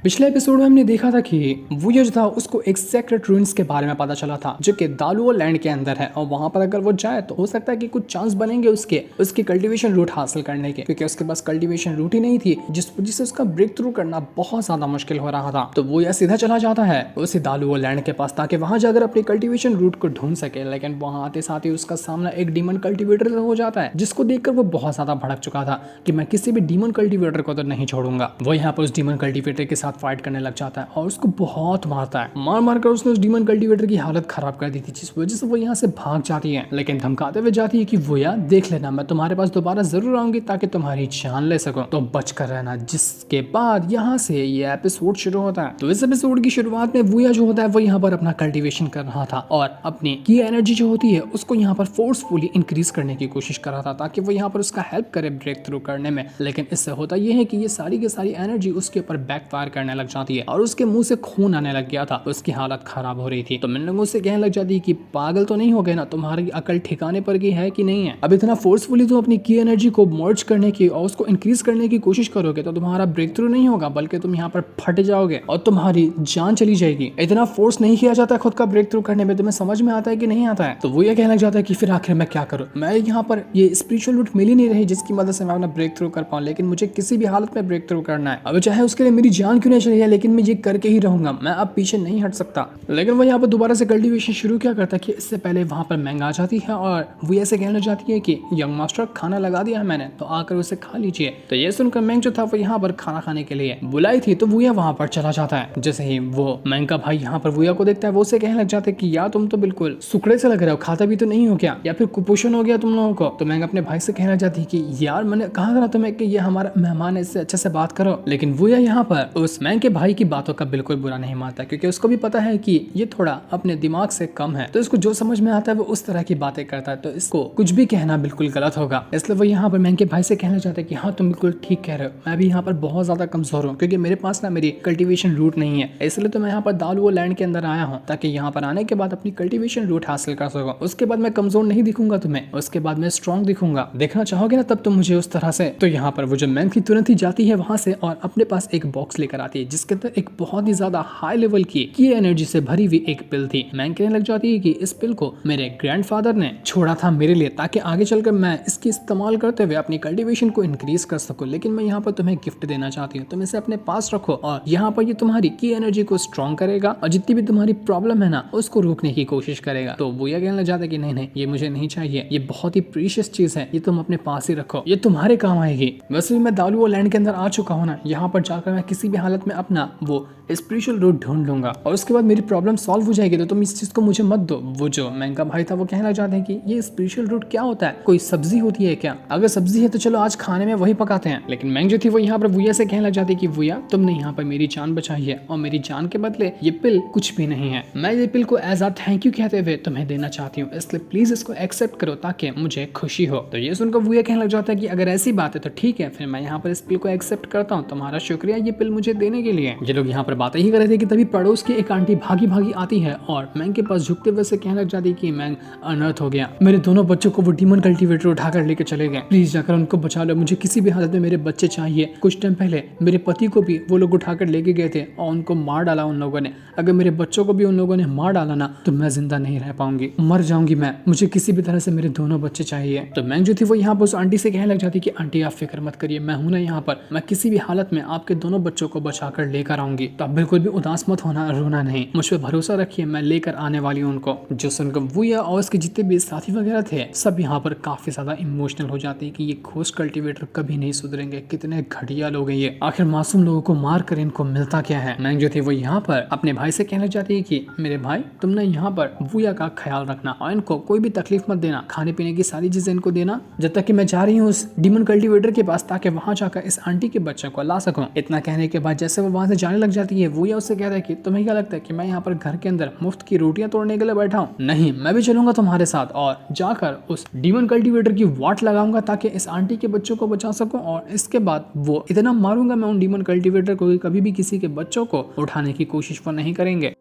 पिछले एपिसोड में हमने देखा था कि वुया जो था उसको एक सेक्रेट रूइंस के बारे में पता चला था जो कि दालुओ लैंड के अंदर है और वहां पर अगर वो जाए तो हो सकता है कि कुछ चांस बनेंगे उसके कल्टीवेशन रूट हासिल करने के, क्योंकि उसके पास कल्टीवेशन रूट ही नहीं थी जिस वजह से उसका ब्रेक थ्रू करना बहुत ज्यादा मुश्किल हो रहा था। तो वो यह सीधा चला जाता है उसी दालुओ लैंड के पास ताकि वहां जाकर अपनी कल्टीवेशन रूट को ढूंढ सके, लेकिन वहां आते साथ ही उसका सामना एक डीमन कल्टीवेटर हो जाता है जिसको देखकर वो बहुत ज्यादा भड़क चुका था कि मैं किसी भी डीमन कल्टीवेटर को तो नहीं छोड़ूंगा। वो यहाँ पर उस डीमन कल्टीवेटर के साथ फाइट करने लग जाता है और उसको बहुत मारता है। मार कर उसने उस डीमन कल्टीवेटर की हालत खराब कर दी थी जिस वजह से वो यहाँ से भाग जाती है, लेकिन धमकाते हुए जाती है कि वो यार देख लेना मैं तुम्हारे पास दोबारा जरूर आऊंगी ताकि तुम्हारी जान ले सकूं, तो बच कर रहना। जिसके बाद यहाँ से ये एपिसोड शुरू होता है। तो इस एपिसोड की शुरुआत में वुया जो होता है वो यहाँ पर अपना कल्टीवेशन कर रहा था और अपनी की एनर्जी जो होती है उसको यहाँ पर फोर्सफुली इंक्रीज करने की कोशिश कर रहा था ताकि वो यहाँ पर उसका हेल्प करे ब्रेक थ्रू करने में। लेकिन इससे होता यह है कि ये सारी की सारी एनर्जी उसके ऊपर बैकफायर करने लग जाती है और उसके मुंह से खून आने लग गया था, उसकी हालत खराब हो रही थी। तो मैंने लोगों से कहने लग जाती है कि पागल तो नहीं हो गए ना, तुम्हारी अकल ठिकाने पर की है कि नहीं है। अब इतना फोर्सफुली तुम अपनी की एनर्जी को मर्ज करने की और उसको इंक्रीज करने की कोशिश करोगे तो तुम्हारा ब्रेक थ्रू नहीं होगा बल्कि तुम यहाँ पर फट जाओगे और तुम्हारी जान चली जाएगी। इतना फोर्स नहीं किया जाता खुद का ब्रेक थ्रू करने में, तुम्हें समझ में आता है कि नहीं आता है। तो वो ये कहने लग जाता है कि फिर आखिर मैं क्या करूँ, मैं यहाँ पर ये स्पिरिचुअल रूट मिल ही नहीं रही जिसकी मदद से मैं अपना ब्रेक थ्रू कर पाऊँ, लेकिन मुझे किसी भी हालत में ब्रेक थ्रू करना है। अब चाहे उसके लिए मेरी जान क्यों नहीं चली जाए लेकिन मैं ये करके ही रहूंगा, मैं अब पीछे नहीं हट सकता। लेकिन वो यहाँ पर दोबारा से कल्टीवेशन शुरू क्या करता है कि इससे पहले वहां पर मैंग आ जाती है और वो ऐसे कहने लग जाती है कि यंग मास्टर खाना लगा दिया है मैंने तो आकर उसे खा लीजिए। तो ये सुनकर मैंग जो था वो यहाँ पर खाना खाने के लिए बुलाई थी तो वुया वहां पर चला जाता है। जैसे ही वो मैंग का भाई यहाँ पर वुया को देखता है वो उसे कहने लग जाता है कि यार तुम तो बिल्कुल सुखड़े से लग रहे हो, खाता भी तो नहीं हो क्या, या फिर कुपोषण हो गया तुम लोगों को। तो मैंग अपने भाई से कहना चाहती है कि यार मैंने कहा था तुम्हें कि ये हमारा मेहमान है, इससे अच्छे से बात करो। लेकिन वुया यहाँ पर उस मैंग के भाई की बातों का बिल्कुल बुरा नहीं मानता क्योंकि उसको भी पता है कि ये थोड़ा अपने दिमाग से कम है, तो इसको जो समझ में आता है वो उस तरह की बातें करता है, तो इसको कुछ भी कहना बिल्कुल गलत होगा। इसलिए वो यहाँ पर मैंग के भाई से कहना चाहता है कि हाँ तुम बिल्कुल ठीक कह रहे हो, मैं भी यहाँ पर बहुत ज्यादा कमजोर हूँ क्योंकि मेरे पास ना मेरी कल्टीवेशन रूट नहीं है, इसलिए तो मैं यहाँ पर दालुओ लैंड के अंदर आया हूँ ताकि यहाँ पर आने के बाद अपनी कल्टीवेशन रूट हासिल कर सकूं। उसके बाद मैं कमजोर नहीं दिखूंगा तुम्हें, उसके बाद मैं स्ट्रॉन्ग दिखूंगा, देखना चाहोगे ना तब तुम मुझे उस तरह से। तो यहाँ पर वो जो मैंग थी तुरंत ही जाती है वहां से और अपने पास एक बॉक्स लेकर आती है जिसके अंदर एक बहुत ही ज्यादा हाई लेवल की एनर्जी से भरी हुई एक पिल थी। मैंग कहने लग जाती है कि इस पिल को मेरे ग्रैंडफादर ने छोड़ा था मेरे लिए ताकि आगे चलकर मैं इसकी इस्तेमाल करते हुए अपनी कल्टीवेशन को इंक्रीज कर सकूं, लेकिन मैं यहाँ पर तुम्हें गिफ्ट देना चाहती हूँ, तुम इसे अपने पास रखो और यहाँ पर ये तुम्हारी की एनर्जी को स्ट्रॉन्ग करेगा और जितनी भी तुम्हारी प्रॉब्लम है ना उसको रोकने की कोशिश करेगा। तो वो यह कहने लग जाता है कि नहीं नहीं ये मुझे नहीं चाहिए, ये बहुत ही प्रीशियस चीज है, ये तुम अपने पास ही रखो, ये तुम्हारे काम आएगी। वैसे भी मैं दालुओ लैंड के अंदर आ चुका हूँ ना, यहाँ पर जाकर मैं किसी भी हालत में अपना वो स्पिरिचुअल रूट ढूंढ लूंगा और उसके बाद मेरी प्रॉब्लम सॉल्व हो जाएगी, तो तुम इस चीज को मुझे मत दो। वो जो मैंग का भाई था वो कहना चाहते हैं कि ये स्पिरिचुअल रूट क्या होता है, कोई सब्जी होती है क्या, अगर सब्जी है तो चलो आज खाने में वही पकाते हैं। लेकिन मैंग जो थी वो यहाँ पर वुया से कहने लग जाती है कि वुया तुमने यहाँ पर मेरी जान बचाई है और मेरी जान के बदले ये पिल कुछ भी नहीं है, मैं ये पिल को एज अ थैंक यू कहते हुए तुम्हें देना चाहती हूँ, इसलिए प्लीज इसको एक्सेप्ट करो ताकि मुझे खुशी हो। तो ये सुनकर वुया कहने लग जाता है कि अगर ऐसी बात है तो ठीक है, फिर मैं यहाँ पर इस पिल को एक्सेप्ट करता हूँ, तुम्हारा शुक्रिया ये पिल मुझे देने के लिए। ये लोग यहाँ पर बातें ही कर रहे थे कि तभी पड़ोस की एक आंटी भागी भागी आती है और मैंग के पास झुकते हुए से कहने लग जाती है कि मैंग अनर्थ हो गया, मेरे दोनों बच्चों को वो डीमन कल्टीवेटर उठाकर लेके चले गए, प्लीज जाकर उनको बचा लो, मुझे किसी भी हालत में मेरे बच्चे चाहिए। कुछ टाइम पहले मेरे पति को भी वो लोग उठाकर लेके गए थे और उनको मार डाला उन लोगों ने, अगर मेरे बच्चों को भी उन लोगों ने मार डाला ना तो मैं जिंदा नहीं रह पाऊंगी, मर जाऊंगी मैं, मुझे किसी भी तरह से मेरे दोनों बच्चे चाहिए। तो मैंग जो थी वो यहाँ पर उस आंटी से कहने लग जाती कि आंटी आप फिक्र मत करिए, मैं हूं ना यहाँ पर, मैं किसी भी हालत में आपके दोनों बच्चों को बचाकर लेकर आऊंगी, तो आप बिल्कुल भी उदास मत होना, रोना नहीं, मुझ पर भरोसा रखिए, मैं लेकर आने वाली हूँ उनको। जो सुनकर वुया और उसके जितने भी साथी वगैरह थे सब यहाँ पर काफी ज्यादा इमोशनल हो जाते हैं कि ये खोज कल्टीवेटर कभी नहीं सुधरेंगे, कितने घटिया लोग हैं ये, आखिर मासूम लोगों को मार कर इनको मिलता क्या है। मैंग जो थी वो यहाँ पर अपने भाई से कहना चाहती है कि मेरे भाई तुमने यहाँ पर वुया का ख्याल रखना और इनको कोई भी तकलीफ मत देना, खाने पीने की सारी चीजें इनको देना जब तक कि मैं जा रही हूँ उस डीमन कल्टीवेटर के पास ताकि वहां जाकर इस आंटी के बच्चे को ला सकूं। इतना कहने के बाद जैसे वो वहां से जाने लग जाती है वुया उससे कहता है कि तुम्हें क्या लगता है कि मैं यहाँ पर घर के अंदर मुफ्त की रोटियां तोड़ने के लिए बैठा हूँ, नहीं मैं भी चलूंगा तुम्हारे साथ और जाकर उस डीमन कल्टीवेटर की वाट लगाऊंगा ताकि इस आंटी के बच्चों को बचा सकूं और इसके बाद वो इतना मारूंगा मैं उन डीमन कल्टीवेटर को कभी भी किसी के बच्चों को उठाने की कोशिश वो नहीं करेंगे।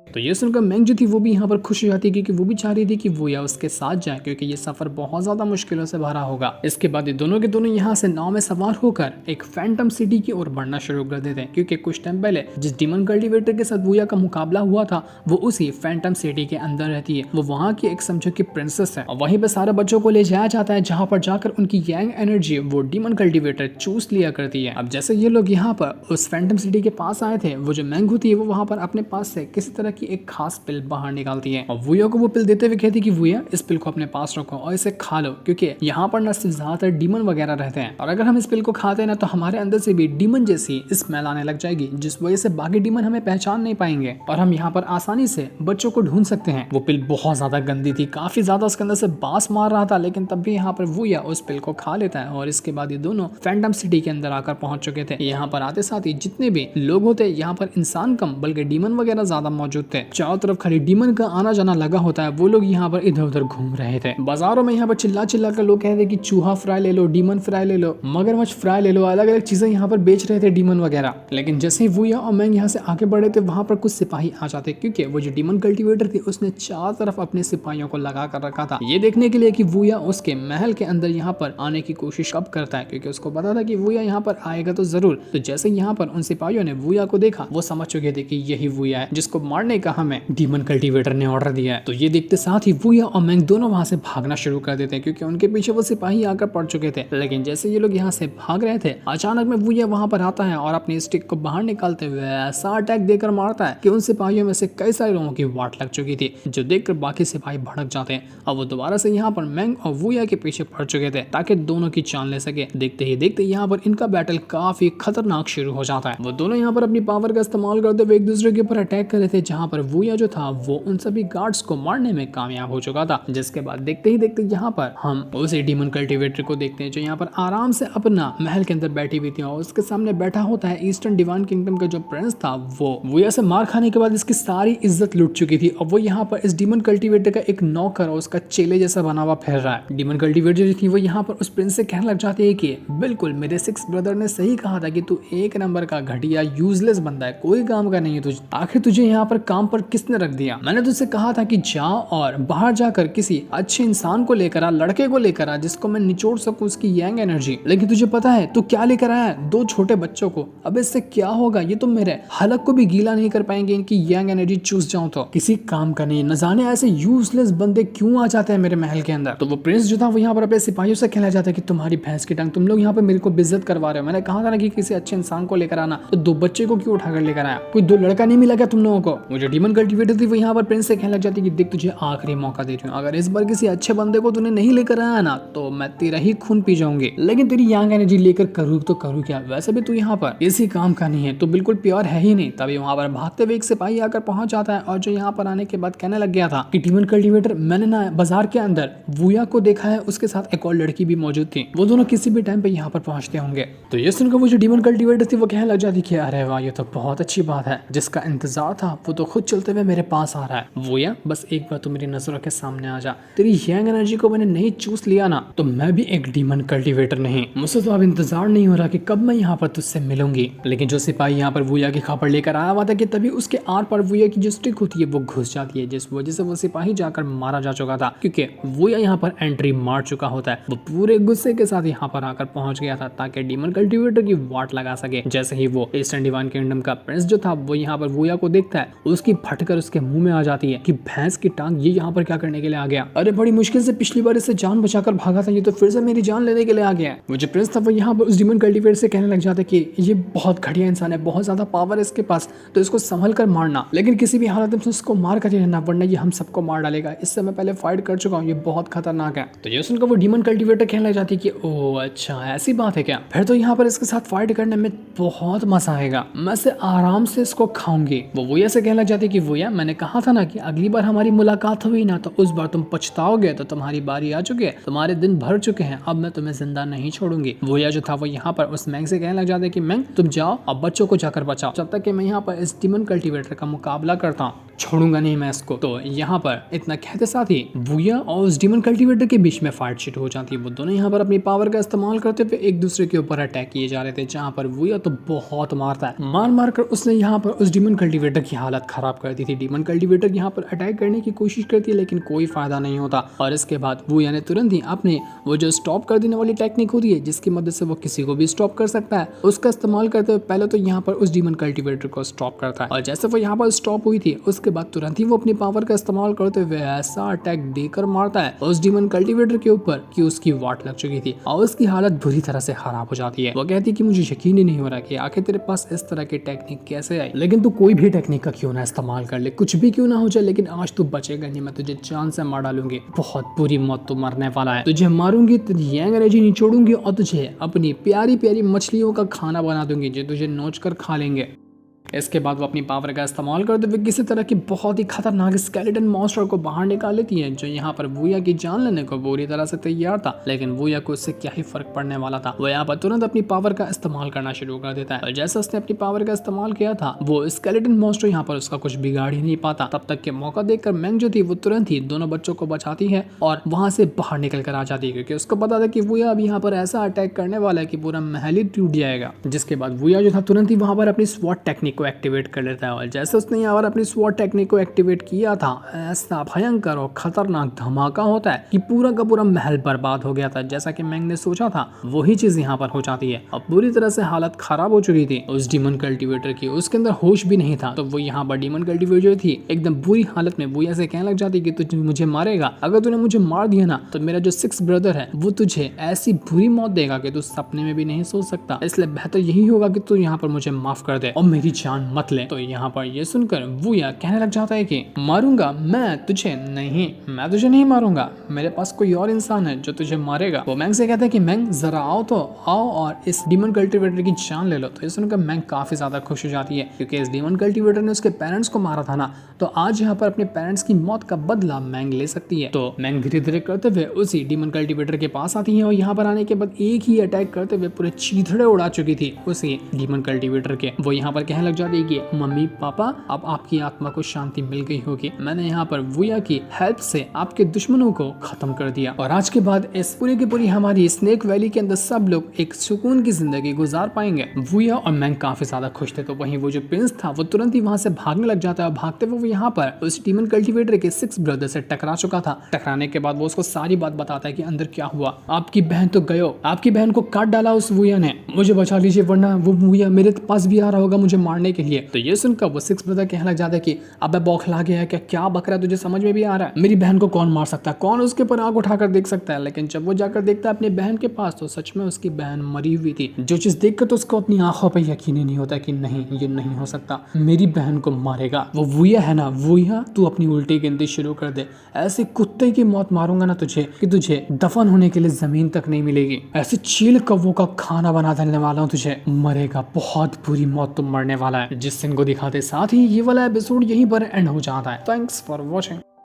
तो ये सुनकर मैंग जो थी वो भी यहाँ पर खुश हो जाती है क्योंकि वो भी चाह रही थी कि वूया उसके साथ जाए क्योंकि ये सफर बहुत ज्यादा मुश्किलों से भरा होगा। इसके बाद ये दोनों के दोनों यहाँ से नाव में सवार होकर एक फैंटम सिटी की ओर बढ़ना शुरू कर देते हैं क्योंकि कुछ टाइम पहले जिस डीमन कल्टीवेटर के साथ वूया का मुकाबला हुआ था वो उसी फैंटम सिटी के अंदर रहती है। वो वहाँ की एक समझो की प्रिंसेस है और वहीं पे सारे बच्चों को ले जाया जाता है जहाँ पर जाकर उनकी यांग एनर्जी वो डीमन कल्टीवेटर चूस लिया करती है। अब जैसे ये लोग यहाँ पर उस फैंटम सिटी के पास आए थे, वो जो मैंग होती है वो वहाँ पर अपने पास से किसी तरह की एक खास पिल बाहर निकालती है और वूया को वो पिल देते हुए कहती है कि वूया इस पिल को अपने पास रखो और इसे खा लो क्योंकि यहाँ पर न सिर्फ ज्यादातर डीमन वगैरह रहते हैं और अगर हम इस पिल को खाते हैं ना तो हमारे अंदर से भी डीमन जैसी स्मेल आने लग जाएगी जिस वजह से बाकी डीमन हमें पहचान नहीं पाएंगे और हम यहाँ पर आसानी से बच्चों को ढूंढ सकते हैं। वो पिल बहुत ज्यादा गंदी थी, काफी ज्यादा उसके अंदर से बास मार रहा था, लेकिन तब भी यहाँ पर वूया उस पिल को खा लेता है और इसके बाद ये दोनों फैंटम सिटी के अंदर आकर पहुंच चुके थे। यहाँ पर आते साथ ही जितने भी लोग होते यहाँ पर इंसान कम बल्कि डीमन वगैरह ज्यादा मौजूद थे। चारों तरफ खाली डीमन का आना जाना लगा होता है। वो लोग यहाँ पर इधर उधर घूम रहे थे। बाजारों में यहाँ पर चिल्ला चिल्ला कर लोग कहते कि चूहा फ्राई ले लो, डीमन फ्राई ले लो, मगरमच्छ फ्राई ले लो, अलग अलग चीजें यहाँ पर बेच रहे थे डीमन वगैरह। लेकिन जैसे ही वूया और मैंग यहाँ से आगे बढ़े थे वहां पर कुछ सिपाही आ जाते क्योंकि वो जो डीमन कल्टीवेटर थी उसने चार तरफ अपने सिपाहियों को लगा कर रखा था ये देखने के लिए कि वूया उसके महल के अंदर यहाँ पर आने की कोशिश कब करता है क्योंकि उसको पता था कि वूया यहाँ पर आएगा तो जरूर। तो जैसे यहाँ पर उन सिपाहियों ने वूया को देखा वो समझ चुके थे कि यही वूया है जिसको मारने का हमें डीमन कल्टीवेटर ने ऑर्डर दिया है। तो ये देखते साथ ही वूया और मैंग दोनों वहां से भागना शुरू कर देते हैं क्योंकि उनके पीछे वो सिपाही आकर पड़ चुके थे। लेकिन जैसे ये लोग यहाँ से भाग रहे थे अचानक में वूया वहां पर आता है और अपनी स्टिक को बाहर निकालते हुए ऐसा अटैक देकर मारता है कि उन सिपाहियों में से कई सारे लोगों की वाट लग चुकी थी जो देखकर बाकी सिपाही भड़क जाते हैं और वो दोबारा से यहाँ पर मैंग और वूया के पीछे पड़ चुके थे ताकि दोनों की जान ले सके। देखते ही देखते यहाँ पर इनका बैटल काफी खतरनाक शुरू हो जाता है। वो दोनों यहाँ पर अपनी पावर का इस्तेमाल करते हुए एक दूसरे के ऊपर अटैक कर रहे थे जहाँ पर वूया जो था वो उन सभी गार्ड्स को मारने में कामयाब हो चुका था। जिसके बाद देखते ही देखते यहाँ पर हम उसी डीमन कल्टीवेटर को देखते हैं जो यहाँ पर आराम से अपना महल के अंदर बैठी हुई थी और उसके सामने बैठा होता है ईस्टर्न डिवाइन किंगडम का जो प्रिंस था। वो वूया से मार खाने के बाद इसकी सारी इज्जत लूट चुकी थी और वो यहाँ पर इस डीमन कल्टीवेटर का एक नौकर और उसका चेले जैसा बना हुआ फिर रहा है। डीमन कल्टीवेटर जो थी वो यहाँ पर उस प्रिंस से कहने लग जाती है कि बिल्कुल मेरे सिक्स ब्रदर ने सही कहा था कि तू एक नंबर का घटिया यूजलेस बंदा है, कोई काम का नहीं है तुझे। आखिर तुझे यहाँ पर काम पर किसने रख दिया? मैंने तुझसे कहा था कि जा और बाहर जाकर किसी अच्छे इंसान को लेकर आ, लड़के को लेकर आ जिसको मैं निचोड़ सकूं उसकी यंग एनर्जी। लेकिन तुझे पता है तू क्या लेकर आया है? 2 छोटे बच्चों को। अब इससे क्या होगा? ये तो मेरे हलक को भी गीला नहीं कर पाएंगे, इनकी यंग एनर्जी चूस जाऊं तो किसी काम का नहीं। न जाने ऐसे यूजलेस बंदे क्यों आ जाते हैं मेरे महल के अंदर। तो वो प्रिंस जो था वो यहाँ पर अपने सिपाहियों से कहला जाता है कि तुम्हारी भैंस की टांग, तुम लोग यहाँ पर मेरे को बेइज्जत करवा रहे हो। मैंने कहा था ना कि किसी अच्छे इंसान को लेकर आना, तो 2 बच्चे को क्यों उठाकर लेकर आया? कोई 2 लड़का नहीं मिला क्या तुम लोगों को? मुझे डीमन कल्टीवेटर थी वो यहाँ पर प्रिंस से कहने लग जाती कि देख तुझे आखिरी मौका दे रही हूँ, अगर इस बार किसी अच्छे बंदे को तूने नहीं लेकर आया ना तो मैं तेरा ही खून पी जाऊंगी। लेकिन तेरी यंग एनर्जी लेकर करूँ तो करूँ क्या? वैसे भी तू यहाँ पर इसी काम का नहीं है, तो बिल्कुल प्योर है ही नहीं। तभी वहां पर भागते हुए एक सिपाही आकर पहुंच जाता है और जो यहाँ पर आने के बाद कहने लग गया था कि डीमन कल्टीवेटर मैंने ना बाजार के अंदर वूया को देखा है, उसके साथ एक और लड़की भी मौजूद थी, वो दोनों किसी भी टाइम पे यहाँ पर पहुंचते होंगे। तो ये सुनकर वो जो डीमन कल्टीवेटर थी वो कहने लग जाती कि अरे वाह ये तो बहुत अच्छी बात है, जिसका इंतजार था वो तो खुद चलते हुए मेरे पास आ रहा है। वूया बस एक बार तो मेरी नजरों के सामने आ जा, तेरी यंग एनर्जी को मैंने नहीं चूस लिया ना तो मैं भी एक डीमन कल्टीवेटर नहीं। मुझसे तो अब इंतजार नहीं हो रहा कि कब मैं यहाँ पर तुझसे मिलूंगी। लेकिन जो सिपाही यहाँ पर वूया की खबर लेकर आया हुआ था कि तभी उसके आर पर वूया की जो स्टिक होती है वो घुस जाती है, जिस वजह से वो सिपाही जाकर मारा जा चुका था क्योंकि वूया यहाँ पर एंट्री मार चुका होता है। वो पूरे गुस्से के साथ यहाँ पर आकर पहुंच गया था ताकि डीमन कल्टीवेटर की वाट लगा सके। जैसे ही वो ईस्टर्न डिवाइन किंगडम का प्रिंस जो था वो यहाँ पर वूया को देखता है, उसकी फटकर उसके मुंह में आ जाती है कि भैंस की टांग ये यहाँ पर क्या करने के लिए आ गया? अरे बड़ी मुश्किल से पिछली बार इससे जान बचाकर भागा था, ये तो फिर से मेरी जान लेने के लिए आ गया है। वो जो प्रिंस था वो यहाँ पर उस डीमन कल्टीवेटर से कहने लग जाता है कि ये बहुत घटिया इंसान है, बहुत ज्यादा पावर है इसके पास, तो इसको संभल कर मारना, लेकिन किसी भी हालत में इसको मार कर ही रहना वरना ये हम सबको मार डालेगा। इससे मैं पहले फाइट कर चुका हूँ, ये बहुत खतरनाक है। तो ये सुनकर वो डीमन कल्टीवेटर कहने लग जाती है कि ओह अच्छा ऐसी बात है क्या? फिर तो यहाँ पर इसके साथ फाइट करने में बहुत मजा आएगा, मैं से आराम से इसको खाऊंगी। वो वूया से कहने लग जाती है कि वूया मैंने कहा था ना कि अगली बार हमारी मुलाकात हुई ना तो उस बार तुम पछताओगे, तो तुम्हारी बारी आ चुकी है, तुम्हारे दिन भर चुके हैं, अब मैं तुम्हें जिंदा नहीं छोड़ूंगी। वूया जो था वो यहाँ पर उस मैंग से कहने लग जाता है कि मैंग तुम जाओ और बच्चों को जाकर बचाओ, जब तक कि मैं यहाँ पर इस डीमन कल्टीवेटर का मुकाबला करता हूँ। छोड़ूंगा नहीं मैं इसको। तो यहाँ पर इतना कहते साथ ही वूया और उस डीमन कल्टीवेटर के बीच में फाइट शुरू हो जाती है। वो दोनों यहाँ पर अपनी पावर का इस्तेमाल करते हुए एक दूसरे के ऊपर अटैक किए जा रहे थे, जहाँ पर वूया तो बहुत मारता है। मार कर उसने यहाँ पर उस डीमन कल्टीवेटर की हालत खराब कर दी थी। डीमन कल्टीवेटर यहाँ पर अटैक करने की कोशिश करती है लेकिन कोई फायदा नहीं होता। और इसके बाद वूया ने तुरंत ही अपने वो जो स्टॉप कर देने वाली टेक्निक होती है जिसकी मदद से वो किसी को भी स्टॉप कर सकता है, उसका इस्तेमाल करते हुए पहले तो यहाँ पर उस डीमन कल्टीवेटर को स्टॉप करता है। और जैसे वो यहाँ पर स्टॉप हुई थी उसके बाद तुरंत ही वो अपनी पावर का इस्तेमाल करते हुए ऐसा अटैक देकर मारता है उस डीमन कल्टीवेटर के ऊपर कि उसकी वाट लग चुकी थी और उसकी हालत बुरी तरह से खराब हो जाती है। वो कहती है कि मुझे यकीन ही नहीं हो रहा कि आखिर तेरे पास इस तरह की टेक्निक कैसे आई, लेकिन तू कोई भी टेक्निक का क्यों ना इस्तेमाल कर ले, कुछ भी क्यों ना हो जाए, लेकिन आज तू बचेगा नहीं। मैं तुझे जान से मार डालूंगी, बहुत बुरी मौत तू मरने वाला है। तुझे मारूंगी, तुझे यंग एनर्जी निचोड़ूंगी और तुझे अपनी प्यारी प्यारी मछलियों का खाना बना दूंगी जो तुझे नोच कर खा लेंगे। इसके बाद वो अपनी पावर का इस्तेमाल करते हुए किसी तरह की बहुत ही खतरनाक स्केलेटन मॉन्स्टर को बाहर निकाल लेती है, जो यहाँ पर वूया की जान लेने को बुरी तरह से तैयार था। लेकिन वूया को उससे क्या ही फर्क पड़ने वाला था। वो यहाँ पर तुरंत अपनी पावर का इस्तेमाल करना शुरू कर देता है और जैसे उसने अपनी पावर का इस्तेमाल किया था वो स्केलेटन मॉन्स्टर यहाँ पर उसका कुछ बिगाड़ ही नहीं पाता। तब तक के मौका देखकर मैंग जो थी वो तुरंत ही दोनों बच्चों को बचाती है और वहां से बाहर निकल कर आ जाती है, क्योंकि उसको पता था कि वूया अब यहाँ पर ऐसा अटैक करने वाला है कि पूरा महल ही टूट जाएगा। जिसके बाद वूया जो था तुरंत ही वहां पर अपनी स्वॉट टेक्निक को एक्टिवेट कर लेता है और जैसे उसने यहाँ पर अपनी स्वॉट टेक्निक को एक्टिवेट किया था ऐसा भयंकर और खतरनाक धमाका होता है कि पूरा का पूरा महल बर्बाद हो गया था। जैसा कि मैंग ने सोचा था वही चीज यहाँ पर हो जाती है। अब पूरी तरह से हालत खराब हो चुकी थी उस डीमन कल्टीवेटर की, उसके अंदर होश भी नहीं था। तो वो यहाँ पर डीमन कल्टीवेटर थी एकदम बुरी हालत में, वो ऐसे कहने लग जाती कि तू मुझे मारेगा, अगर तूने मुझे मार दिया ना तो मेरा जो 6 ब्रदर है वो तुझे ऐसी बुरी मौत देगा कि तू सपने में भी नहीं सोच सकता। इसलिए बेहतर यही होगा कि तू यहाँ पर मुझे माफ कर दे और मेरी जान मत ले। तो यहाँ पर ये सुनकर वूया कहने लग जाता है कि मारूंगा मैं तुझे नहीं, मैं तुझे नहीं मारूंगा, मेरे पास कोई और इंसान है जो तुझे मारेगा। वो मैंग से कहता है कि मैंग जरा आओ तो आओ और इस डीमन कल्टीवेटर की जान ले लो। तो ये सुनकर मैंग काफी ज्यादा खुश हो जाती है, क्योंकि इस डीमन कल्टीवेटर ने उसके पेरेंट्स को मारा था ना, तो आज यहाँ पर अपने पेरेंट्स की मौत का बदला मैंग ले सकती है। तो मैंग धीरे धीरे करते हुए उसी डीमन कल्टीवेटर के पास आती है और यहाँ पर आने के बाद एक ही अटैक करते हुए पूरे चीथड़े उड़ा चुकी थी उसी डीमन कल्टीवेटर के। वो यहाँ पर कहने लग जाती है कि मम्मी पापा अब आपकी आत्मा को शांति मिल गई होगी, मैंने यहाँ पर वूया की हेल्प से आपके दुश्मनों को खत्म कर दिया और आज के बाद इस पूरी की पूरी हमारी स्नेक वैली के अंदर सब लोग एक सुकून की जिंदगी गुजार पाएंगे। वूया और मैंग काफी ज्यादा खुश थे। तो वहीं वो जो प्रिंस था वो तुरंत ही वहां से भागने लग जाता है। भागते हुए वो यहाँ पर उस डीमन कल्टीवेटर के 6 ब्रदर से टकरा चुका था। टकराने के बाद वो उसको सारी बात बताता है कि अंदर क्या हुआ, आपकी बहन तो गयो, आपकी बहन को काट डाला उस वूया ने, मुझे बचा लीजिए वरना वो वूया मेरे पास भी आ रहा होगा मुझे मारने के लिए। तो ये सुनकर वो 6 ब्रदर कहने लग जाता है कि अबे बौखला गया है क्या बक रहा है, तुझे समझ में भी आ रहा है, मेरी बहन को कौन मार सकता है, कौन उसके ऊपर आग उठाकर देख सकता है। लेकिन जब वो जाकर देखता है अपनी बहन के पास तो सच में उसकी बहन मरी हुई थी। जो चीज देखकर तो उसको अपनी आंखों पर यकीन ही नहीं होता कि नहीं ये नहीं हो सकता, मेरी बहन को मारेगा वो वूया है ना, वूया तू अपनी उल्टी गिनती शुरू कर दे, ऐसे कुत्ते की मौत मारूंगा ना तुझे कि तुझे दफन होने के लिए जमीन तक नहीं मिलेगी, ऐसे चील कौवों का खाना बना देने वाला हूँ तुझे, मरेगा, बहुत बुरी मौत तुम मरने वाला है। जिस सीन को दिखाते साथ ही ये वाला एपिसोड यहीं पर एंड हो जाता है। Thanks for watching.